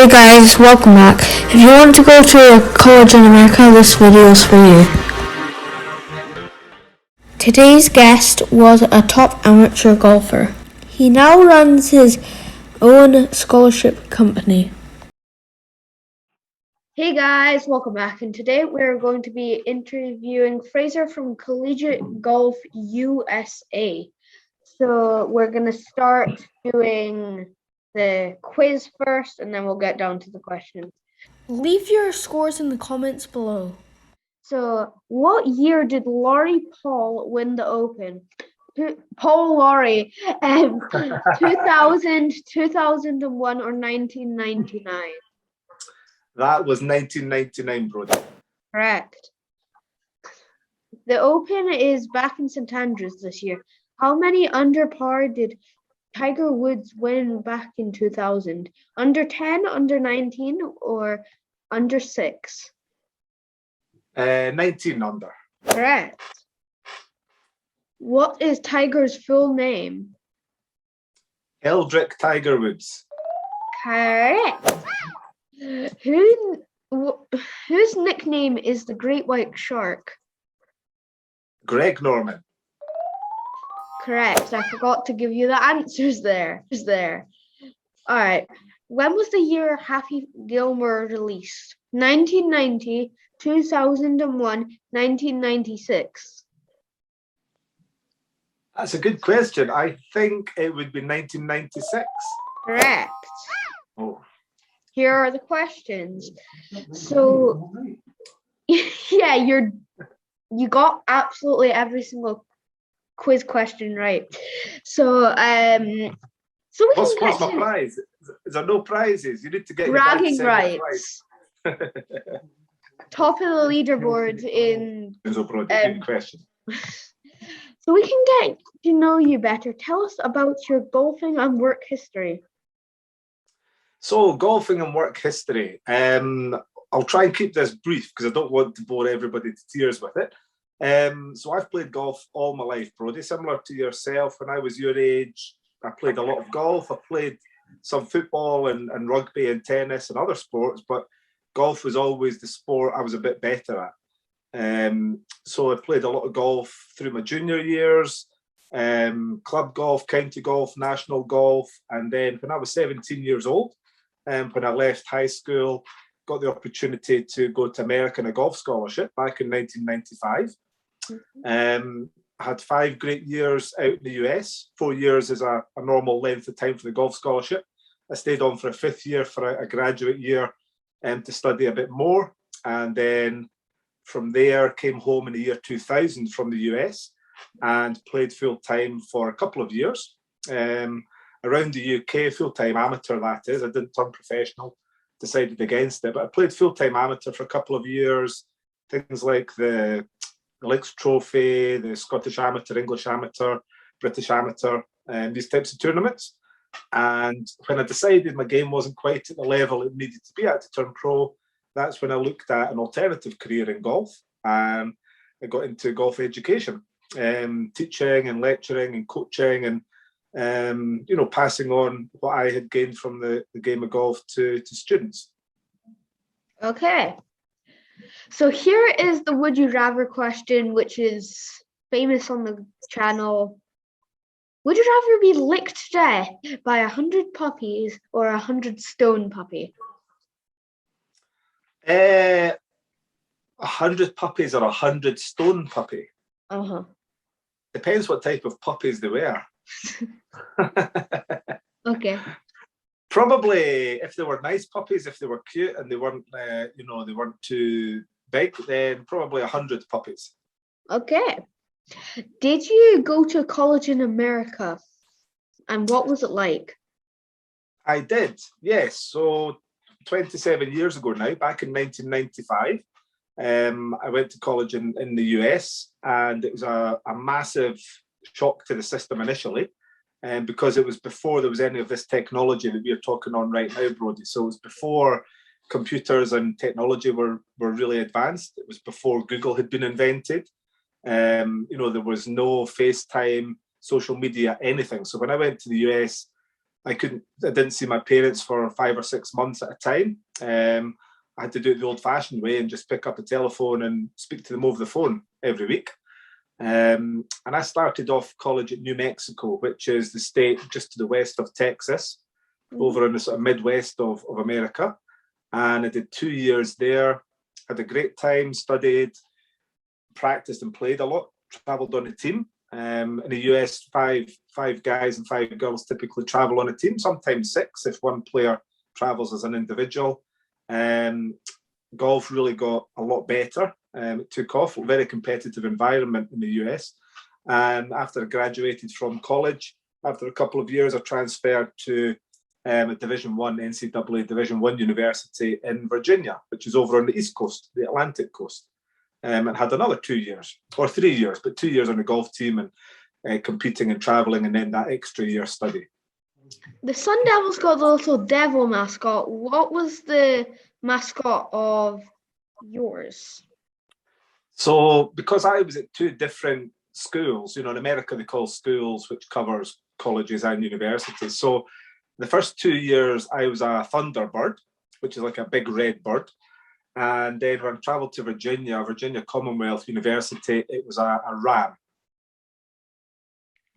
Hey guys, welcome back. If you want to go to a college in America, this video is for you. Today's guest was a top amateur golfer. He now runs his own scholarship company. Hey guys, welcome back, and today we're going to be interviewing Fraser from Collegiate Golf USA. So we're going to start doing the quiz first, and then we'll get down to the questions. Leave your scores in the comments below. So, what year did Laurie Paul win the Open? Paul Laurie, 2000, 2001, or 1999? That was 1999, Brody. Correct. The Open is back in St Andrews this year. How many under par did Tiger Woods win back in 2000? Under 10, under 19, or under 6? 19 under. Correct. What is Tiger's full name? Eldrick Tiger Woods. Correct. Whose nickname is the Great White Shark? Greg Norman. Correct. I forgot to give you the answers there. All right. When was the year Happy Gilmore released? 1990, 2001, 1996. That's a good question. I think it would be 1996. Correct. Oh. Here are the questions. So, yeah, you got absolutely every single quiz question right. So we What's my prize? Is there no prizes? You need to get bragging rights. Top of the leaderboard in good question. So we can get to know you better. Tell us about your golfing and work history. So golfing and work history. I'll try and keep this brief because I don't want to bore everybody to tears with it. So I've played golf all my life, Brody, similar to yourself. When I was your age, I played a lot of golf. I played some football and rugby and tennis and other sports, but golf was always the sport I was a bit better at. So I played a lot of golf through my junior years, club golf, county golf, national golf. And then when I was 17 years old, when I left high school, got the opportunity to go to America on a golf scholarship back in 1995. I had 5 great years out in the US. 4 years is a normal length of time for the golf scholarship. I stayed on for a 5th year for a graduate year to study a bit more. And then from there, came home in the year 2000 from the US and played full-time for a couple of years. Around the UK, full-time amateur, that is. I didn't turn professional, decided against it, but I played full-time amateur for a couple of years. Things like the Links Trophy, the Scottish Amateur, English Amateur, British Amateur, and these types of tournaments. And when I decided my game wasn't quite at the level it needed to be at to turn pro, that's when I looked at an alternative career in golf. And I got into golf education, teaching and lecturing and coaching and passing on what I had gained from the game of golf to students. Okay. So here is the Would You Rather question, which is famous on the channel. Would you rather be licked to death by 100 puppies or 100 stone puppy? 100 puppies or 100 stone puppy? Uh-huh. Depends what type of puppies they were. Okay. Probably if they were nice puppies, if they were cute and they weren't, they weren't too big, then probably 100 puppies. Okay. Did you go to college in America? And what was it like? I did, yes. So 27 years ago now, back in 1995, I went to college in the US, and it was a massive shock to the system initially. Because it was before there was any of this technology that we are talking on right now, Brody. So it was before computers and technology were really advanced. It was before Google had been invented. There was no FaceTime, social media, anything. So when I went to the US, I didn't see my parents for 5 or 6 months at a time. I had to do it the old-fashioned way and just pick up a telephone and speak to them over the phone every week. And I started off college at New Mexico, which is the state just to the west of Texas, over in the sort of Midwest of America. And I did 2 years there, had a great time, studied, practiced and played a lot, traveled on a team. In the US, five guys and 5 girls typically travel on a team, sometimes 6 if one player travels as an individual. Golf really got a lot better. It took off, a very competitive environment in the US. And after I graduated from college, after a couple of years, I transferred to a Division I, NCAA Division I university in Virginia, which is over on the East Coast, the Atlantic coast. And had another 2 years, or 3 years, but 2 years on the golf team and competing and traveling, and then that extra year study. The Sun Devils got the little devil mascot. What was the mascot of yours? So because I was at 2 different schools, in America they call schools, which covers colleges and universities. So the first 2 years I was a Thunderbird, which is like a big red bird. And then when I traveled to Virginia Commonwealth University, it was a ram.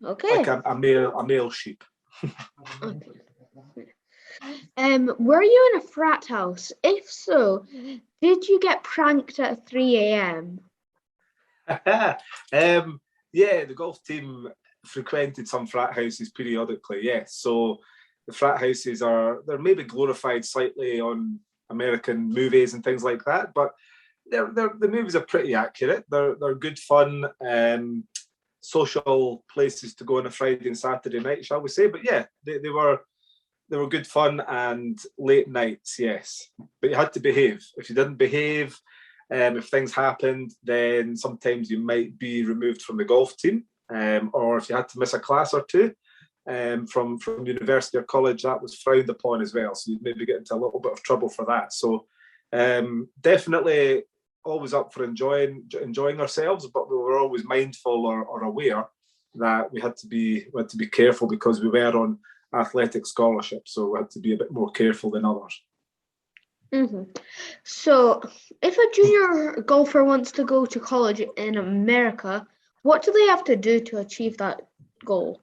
Okay. Like a male sheep. Okay. Were you in a frat house? If so, did you get pranked at 3 a.m.? Yeah, the golf team frequented some frat houses periodically, yes. So the frat houses they're maybe glorified slightly on American movies and things like that, but the movies are pretty accurate. They're good fun, social places to go on a Friday and Saturday night, shall we say? But yeah, they were good fun and late nights, yes. But you had to behave. If you didn't behave, if things happened, then sometimes you might be removed from the golf team, or if you had to miss a class or two from university or college, that was frowned upon as well. So you'd maybe get into a little bit of trouble for that. So definitely always up for enjoying ourselves, but we were always mindful or aware that we had to be careful because we were on athletic scholarship, so we had to be a bit more careful than others. So if a junior golfer wants to go to college in America, what do they have to do to achieve that goal?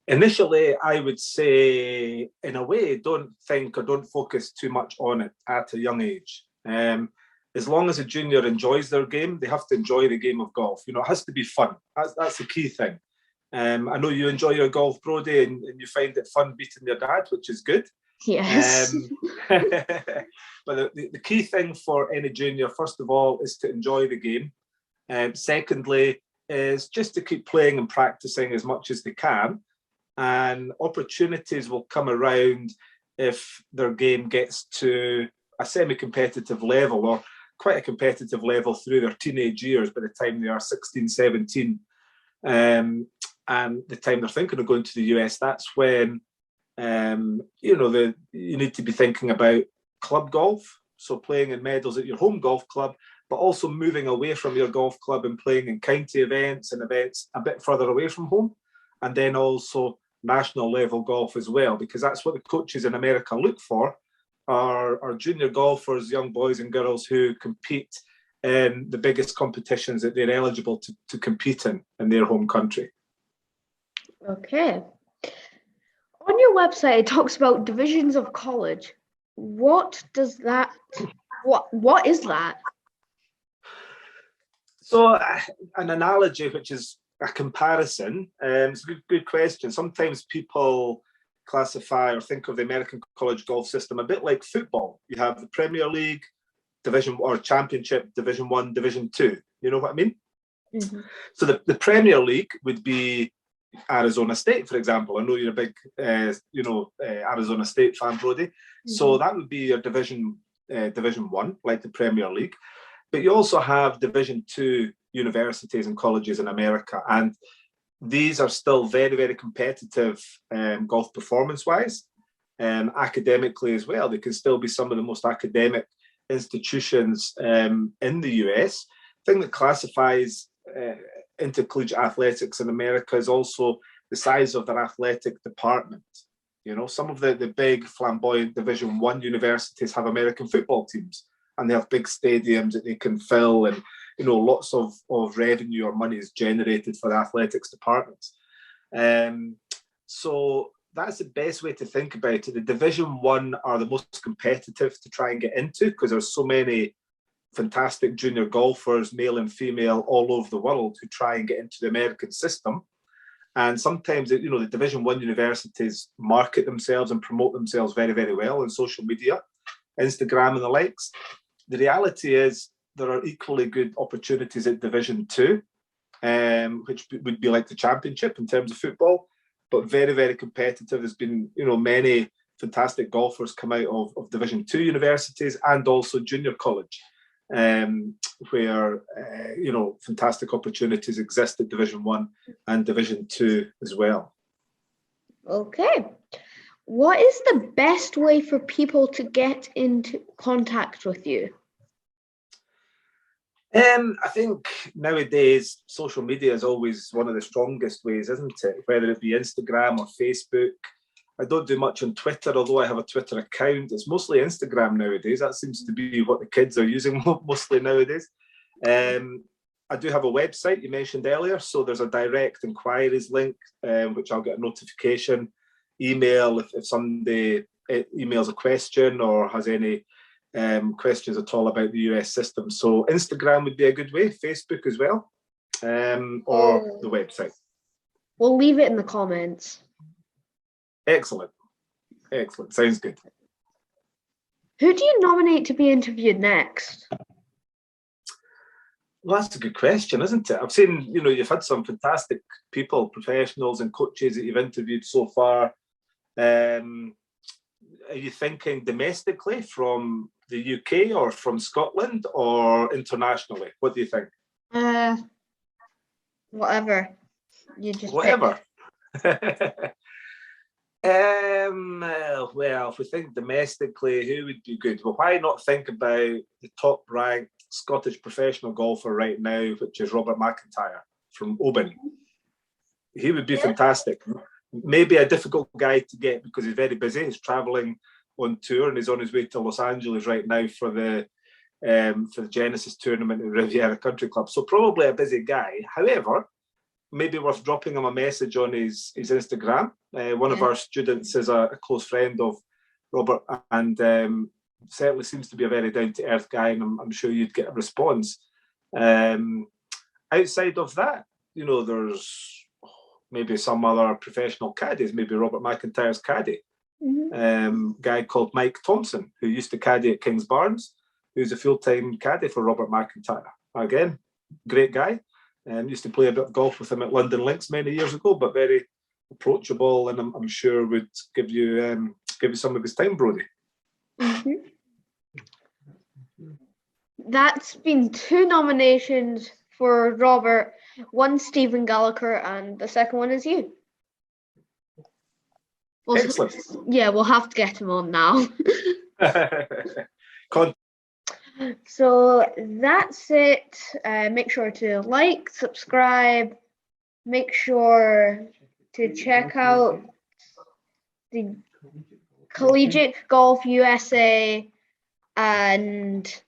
Initially, I would say, in a way, don't think or don't focus too much on it at a young age. As long as a junior enjoys their game, they have to enjoy the game of golf. It has to be fun. That's the key thing. I know you enjoy your golf, Brodie, and you find it fun beating your dad, which is good. Yes. But the key thing for any junior, first of all, is to enjoy the game. Secondly, is just to keep playing and practicing as much as they can. And opportunities will come around if their game gets to a semi-competitive level or quite a competitive level through their teenage years by the time they are 16, 17. And the time they're thinking of going to the US, that's when you need to be thinking about club golf, so playing in medals at your home golf club, but also moving away from your golf club and playing in county events and events a bit further away from home, and then also national level golf as well, because that's what the coaches in America look for, are junior golfers, young boys and girls who compete in the biggest competitions that they're eligible to compete in their home country. Okay. On your website, it talks about divisions of college. What is that? So an analogy, which is a comparison, it's a good question. Sometimes people classify or think of the American college golf system a bit like football. You have the Premier League, Division or Championship, Division I, Division II. You know what I mean? Mm-hmm. So the Premier League would be Arizona State, for example. I know you're a big, Arizona State fan, Brodie. Mm-hmm. So that would be your Division I, like the Premier League. But you also have Division II universities and colleges in America, and these are still very, very competitive golf performance-wise, academically as well. They can still be some of the most academic institutions in the US. The thing that classifies intercollegiate athletics in America is also the size of their athletic department. You know, some of the big flamboyant Division 1 universities have American football teams, and they have big stadiums that they can fill, and, you know, lots of revenue or money is generated for the athletics departments. So that's the best way to think about it. The Division 1 are the most competitive to try and get into, because there's so many fantastic junior golfers, male and female, all over the world who try and get into the American system. And sometimes, you know, the Division 1 universities market themselves and promote themselves very, very well on social media, Instagram and the likes. The reality is there are equally good opportunities at Division 2, which would be like the championship in terms of football, but very, very competitive. There's been, you know, many fantastic golfers come out of Division 2 universities and also junior college, where, you know, fantastic opportunities exist at Division 1 and Division 2 as well. Okay. What is the best way for people to get into contact with you? I think nowadays social media is always one of the strongest ways, isn't it? Whether it be Instagram or Facebook. I don't do much on Twitter, although I have a Twitter account. It's mostly Instagram nowadays. That seems to be what the kids are using mostly nowadays. I do have a website you mentioned earlier, so there's a direct inquiries link, which I'll get a notification. Email if somebody emails a question or has any questions at all about the US system. So Instagram would be a good way, Facebook as well, or the website. We'll leave it in the comments. Excellent. Excellent. Sounds good. Who do you nominate to be interviewed next? Well, that's a good question, isn't it? I've seen, you know, you've had some fantastic people, professionals and coaches that you've interviewed so far. Are you thinking domestically from the UK or from Scotland or internationally? What do you think? Whatever. You just whatever. Well, if we think domestically, who would be good? Well, why not think about the top-ranked Scottish professional golfer right now, which is Robert McIntyre from Oban. He would be fantastic. Maybe a difficult guy to get because he's very busy. He's traveling on tour and he's on his way to Los Angeles right now for the Genesis tournament at Riviera Country Club. So probably a busy guy. However, maybe worth dropping him a message on his Instagram. One of our students is a close friend of Robert and certainly seems to be a very down-to-earth guy, and I'm sure you'd get a response. Outside of that, you know, there's maybe some other professional caddies, maybe Robert McIntyre's caddy, guy called Mike Thompson, who used to caddy at Kings Barnes, who's a full-time caddy for Robert McIntyre. Again, great guy. Used to play a bit of golf with him at London Links many years ago, but very approachable, and I'm sure would give you some of his time, Brodie. That's been 2 nominations for Robert, one Stephen Gallagher, and the second one is you. Excellent. Yeah, we'll have to get him on now. So that's it. Make sure to like, subscribe, make sure to check out the Collegiate Golf USA, and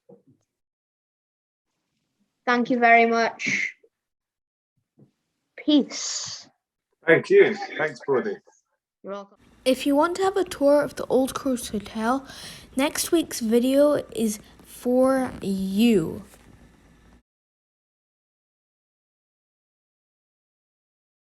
thank you very much. Peace. Thank you. Thanks, Brodie. You're welcome. If you want to have a tour of the Old Coast Hotel, next week's video is for you.